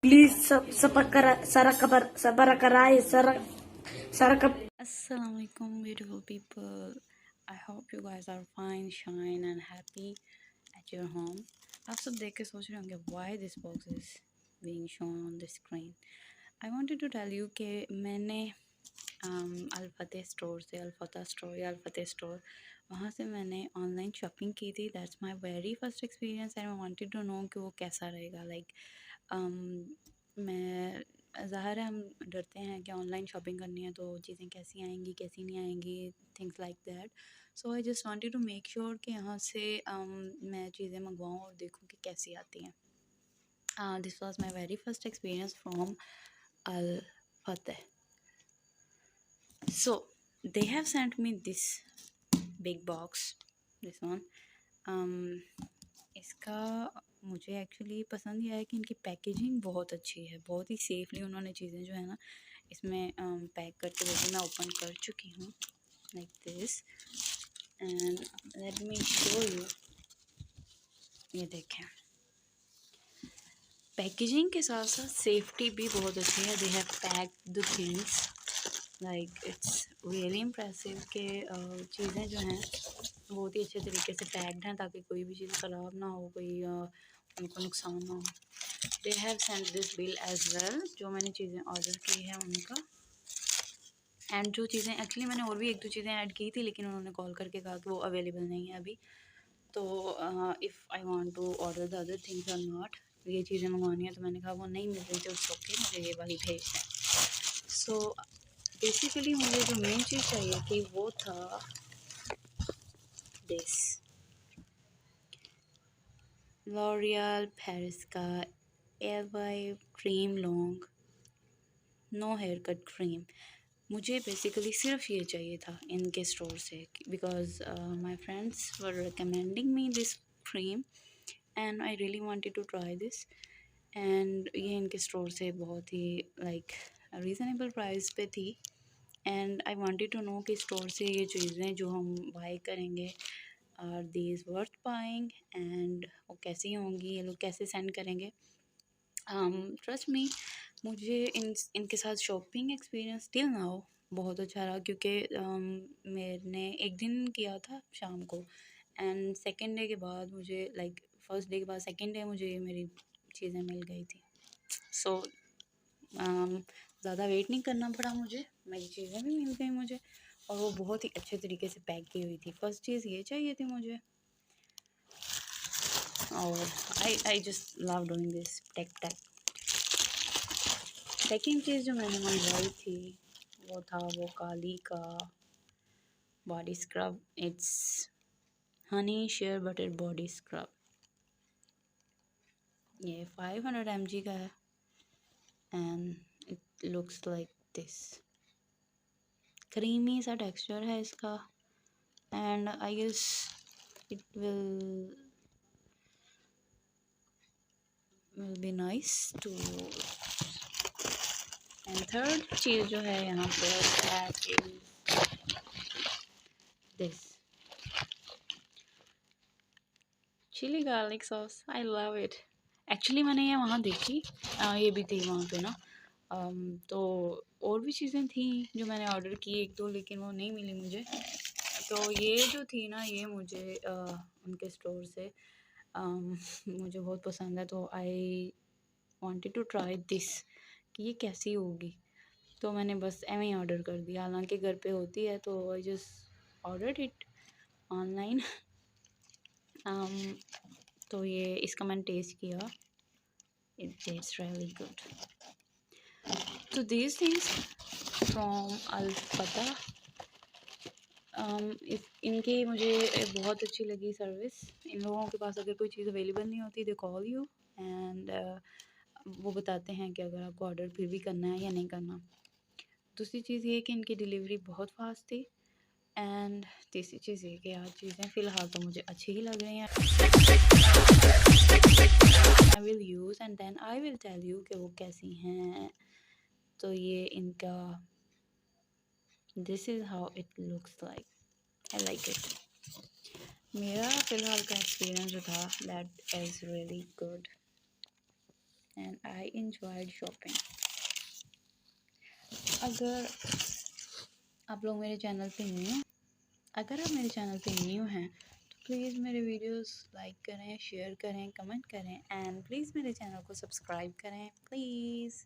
Please sabarakai sarakap. Assalamualaikum beautiful people. I hope you guys are fine, shine and happy at your home. आप सब देख के सोच रहे होंगे why this box is being shown on the screen. I wanted to tell you कि मैंने alfatah store से alfatah स्टोर या alfatah स्टोर वहाँ से मैंने ऑनलाइन शॉपिंग की थी. That's my very first experience and I wanted to know कि वो कैसा रहेगा. मैं ज़ाहिर है हम डरते हैं कि ऑनलाइन शॉपिंग करनी है तो चीज़ें कैसी आएंगी कैसी नहीं आएंगी, things like that. So I just wanted to make sure कि यहाँ से मैं चीज़ें मंगवाऊँ और देखूँ कि कैसी आती हैं. This was my very first experience from alfatah. So they have sent me this big box, this one. इसका मुझे एक्चुअली पसंद यह है कि इनकी पैकेजिंग बहुत अच्छी है. बहुत ही सेफली उन्होंने चीज़ें जो है ना इसमें पैक करके देती. मैं ओपन कर चुकी हूँ like this and let me show you. ये देखें, पैकेजिंग के साथ साथ सेफ्टी भी बहुत अच्छी है. They have packed the things like it's really impressive कि चीज़ें जो हैं बहुत ही अच्छे तरीके से पैक्ड हैं ताकि कोई भी चीज़ ख़राब ना हो, कोई उनको नुकसान ना हो. They have send this bill as well. जो मैंने चीज़ें ऑर्डर की है उनका एंड जो चीज़ें एक्चुअली मैंने और भी एक दो चीज़ें ऐड की थी लेकिन उन्होंने कॉल करके कहा कि वो अवेलेबल नहीं है अभी. तो if I want to order the other things और नॉट, ये चीज़ें मंगवानी है तो मैंने कहा वो नहीं मिल रही तो इट्स ओके, मुझे ये वाली भेज दें. सो बेसिकली मुझे जो मेन चीज़ चाहिए थी वो था दिस लॉरियल पेरिस का एवाई cream long no hair cut cream. मुझे बेसिकली सिर्फ ये चाहिए था इनके स्टोर से because my friends were recommending me this cream and I really wanted to try this. And ये इनके स्टोर से बहुत ही लाइक रीज़नेबल प्राइस पे थी and I wanted to know कि स्टोर से ये चीज़ें जो हम बाय करेंगे are these worth buying and वो कैसी होंगी, ये लोग कैसे सेंड करेंगे. ट्रस्ट मी, मुझे इनके साथ शॉपिंग एक्सपीरियंस टिल नाउ बहुत अच्छा रहा क्योंकि मैंने एक दिन किया था शाम को एंड सेकेंड डे के बाद मुझे लाइक फर्स्ट डे के बाद सेकेंड डे मुझे मेरी चीज़ें मिल गई थी. सो ज़्यादा वेट नहीं करना पड़ा मुझे, मेरी चीज़ें भी मिल गई मुझे और वो बहुत ही अच्छे तरीके से पैक की हुई थी. फर्स्ट चीज़ ये चाहिए थी मुझे और I just love doing this tech tack. Second चीज़ जो मैंने मंगवाई थी वो था वो काली का body scrub. It's honey shea butter body scrub. ये 500 mg का है and it looks like this. Creamy सा टेक्सचर है इसका and I guess it will be nice too. And third चीज़ जो है यहाँ पर this chili garlic sauce. I love it. Actually मैंने ये वहाँ देखी, ये भी थी वहाँ पे ना. तो और भी चीज़ें थी जो मैंने ऑर्डर की एक दो लेकिन वो नहीं मिली मुझे. तो ये जो थी ना ये मुझे उनके स्टोर से मुझे बहुत पसंद है तो I wanted to try this कि ये कैसी होगी. तो मैंने बस एम ही ऑर्डर कर दिया, हालांकि घर पे होती है तो I just order it online. तो ये इसका मैंने टेस्ट किया, इट टेस्ट रियली गुड. तो दीज थिंग्स फ्रॉम alfatah. इनकी मुझे बहुत अच्छी लगी सर्विस. इन लोगों के पास अगर कोई चीज़ अवेलेबल नहीं होती दे कॉल यू एंड वो बताते हैं कि अगर आपको ऑर्डर फिर भी करना है या नहीं करना. दूसरी चीज़ ये कि इनकी डिलीवरी बहुत फास्ट थी एंड तीसरी चीज़ ये कि यार चीज़ें फ़िलहाल तो मुझे अच्छी ही लग रही हैं. I will use and then I will tell you कि वो कैसी हैं. तो ये इनका this is how it looks like. I like it. मेरा फ़िलहाल का एक्सपीरियंस जो था that is really good. and I enjoyed shopping. अगर आप लोग मेरे चैनल पे न्यू अगर आप मेरे चैनल पे न्यू हैं तो प्लीज़ मेरे वीडियोस लाइक करें, शेयर करें, कमेंट करें एंड प्लीज़ मेरे चैनल को सब्सक्राइब करें प्लीज़।